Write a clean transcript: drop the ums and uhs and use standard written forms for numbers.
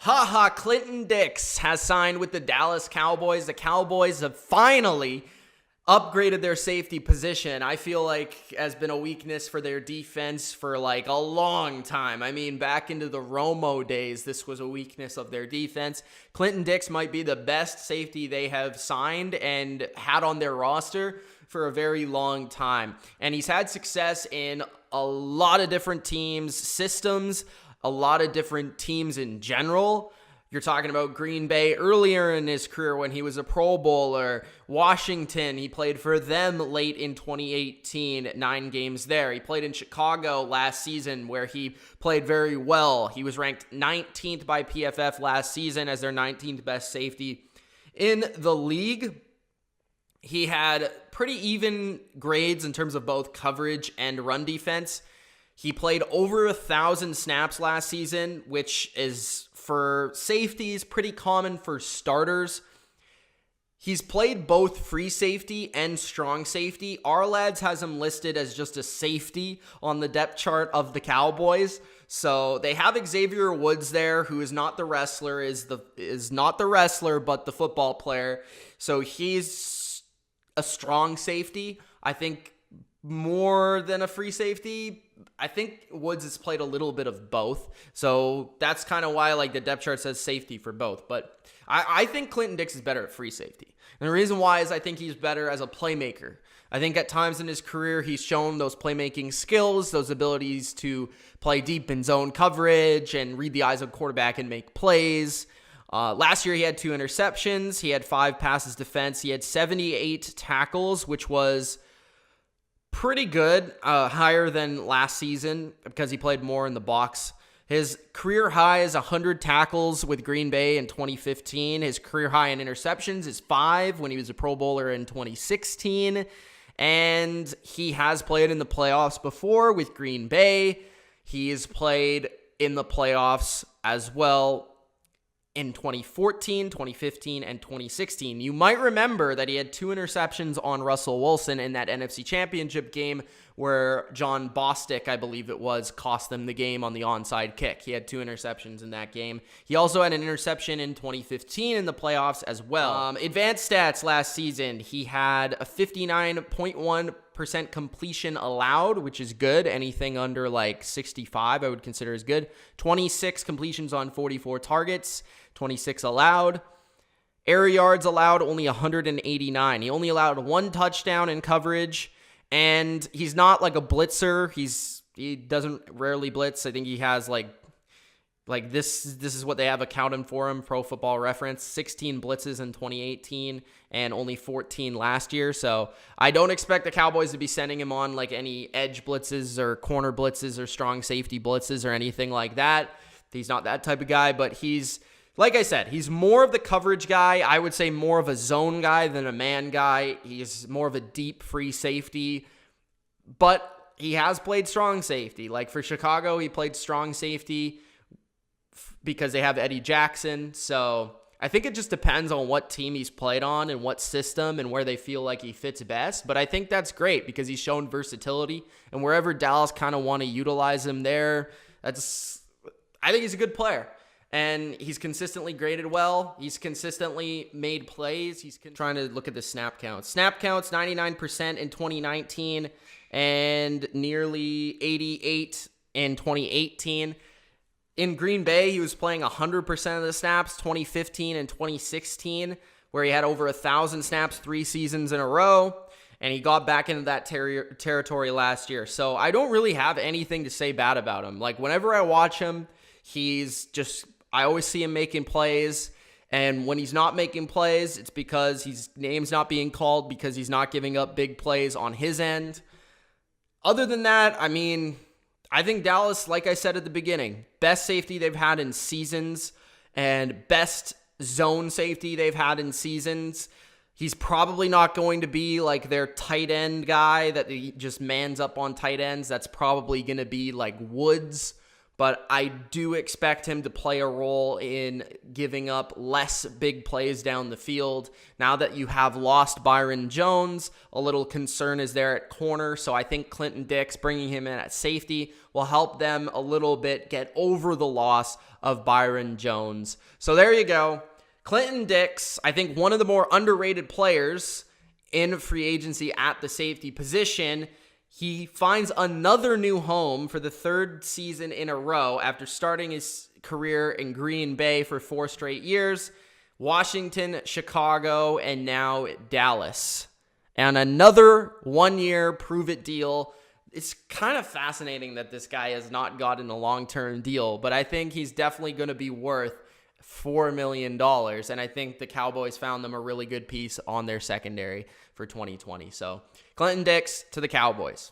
Ha Ha Clinton Dix has signed with the Dallas Cowboys. The Cowboys have finally upgraded their safety position. I feel like has been a weakness for their defense for like a long time. I mean, back into the Romo days, this was a weakness of their defense. Clinton Dix might be the best safety they have signed and had on their roster for a very long time. And he's had success in a lot of different teams, systems, a lot of different teams in general. You're talking about Green Bay earlier in his career when he was a Pro Bowler. Washington, he played for them late in 2018, 9 games there. He played in Chicago last season where he played very well. He was ranked 19th by PFF last season as their 19th best safety in the league. He had pretty even grades in terms of both coverage and run defense. He played over 1,000 snaps last season, which is for safeties pretty common for starters. He's played both free safety and strong safety. Our lads has him listed as just a safety on the depth chart of the Cowboys. So they have Xavier Woods there, who is not the wrestler, is not the wrestler, but the football player. So he's a strong safety. I think more than a free safety. I think Woods has played a little bit of both. So that's kind of why like the depth chart says safety for both. But I think Clinton Dix is better at free safety. And the reason why is I think he's better as a playmaker. I think at times in his career, he's shown those playmaking skills, those abilities to play deep in zone coverage and read the eyes of quarterback and make plays. Last year, he had 2 interceptions. He had 5 passes defense. He had 78 tackles, which was pretty good, higher than last season because he played more in the box. His career high is 100 tackles with Green Bay in 2015. His career high in interceptions is 5 when he was a Pro Bowler in 2016. And he has played in the playoffs before with Green Bay. He has played in the playoffs as well in 2014, 2015, and 2016. You might remember that he had 2 interceptions on Russell Wilson in that NFC Championship game where John Bostic, I believe it was, cost them the game on the onside kick. He had 2 interceptions in that game. He also had an interception in 2015 in the playoffs as well. Advanced stats last season, he had a 59.1% completion allowed, which is good. Anything under like 65 I would consider as good. 26 completions on 44 targets, 26 allowed. Air yards allowed only 189. He only allowed 1 touchdown in coverage, and he's not like a blitzer. He doesn't rarely blitz. I think he has like this is what they have accounted for him, Pro Football Reference, 16 blitzes in 2018 and only 14 last year. So I don't expect the Cowboys to be sending him on like any edge blitzes or corner blitzes or strong safety blitzes or anything like that. He's not that type of guy, but he's, like I said, he's more of the coverage guy. I would say more of a zone guy than a man guy. He's more of a deep free safety, but he has played strong safety. Like for Chicago, he played strong safety because they have Eddie Jackson. So I think it just depends on what team he's played on and what system and where they feel like he fits best. But I think that's great because he's shown versatility, and wherever Dallas kind of want to utilize him there, I think he's a good player. And he's consistently graded well. He's consistently made plays. He's trying to look at the snap counts. Snap counts, 99% in 2019 and nearly 88 in 2018. In Green Bay, he was playing 100% of the snaps, 2015 and 2016, where he had over 1,000 snaps 3 seasons in a row. And he got back into that territory last year. So I don't really have anything to say bad about him. Like whenever I watch him, I always see him making plays, and when he's not making plays, it's because his name's not being called because he's not giving up big plays on his end. Other than that, I mean, I think Dallas, like I said at the beginning, best safety they've had in seasons and best zone safety they've had in seasons. He's probably not going to be like their tight end guy that he just mans up on tight ends. That's probably going to be like Woods. but I do expect him to play a role in giving up less big plays down the field. Now that you have lost Byron Jones, a little concern is there at corner, so I think Clinton Dix, bringing him in at safety, will help them a little bit get over the loss of Byron Jones. So there you go. Clinton Dix, I think one of the more underrated players in free agency at the safety position. He finds another new home for the third season in a row after starting his career in Green Bay for 4 straight years. Washington, Chicago, and now Dallas. And another 1-year prove-it deal. It's kind of fascinating that this guy has not gotten a long-term deal, but I think he's definitely going to be worth $4 million, and I think the Cowboys found them a really good piece on their secondary for 2020. So Clinton Dix to the Cowboys.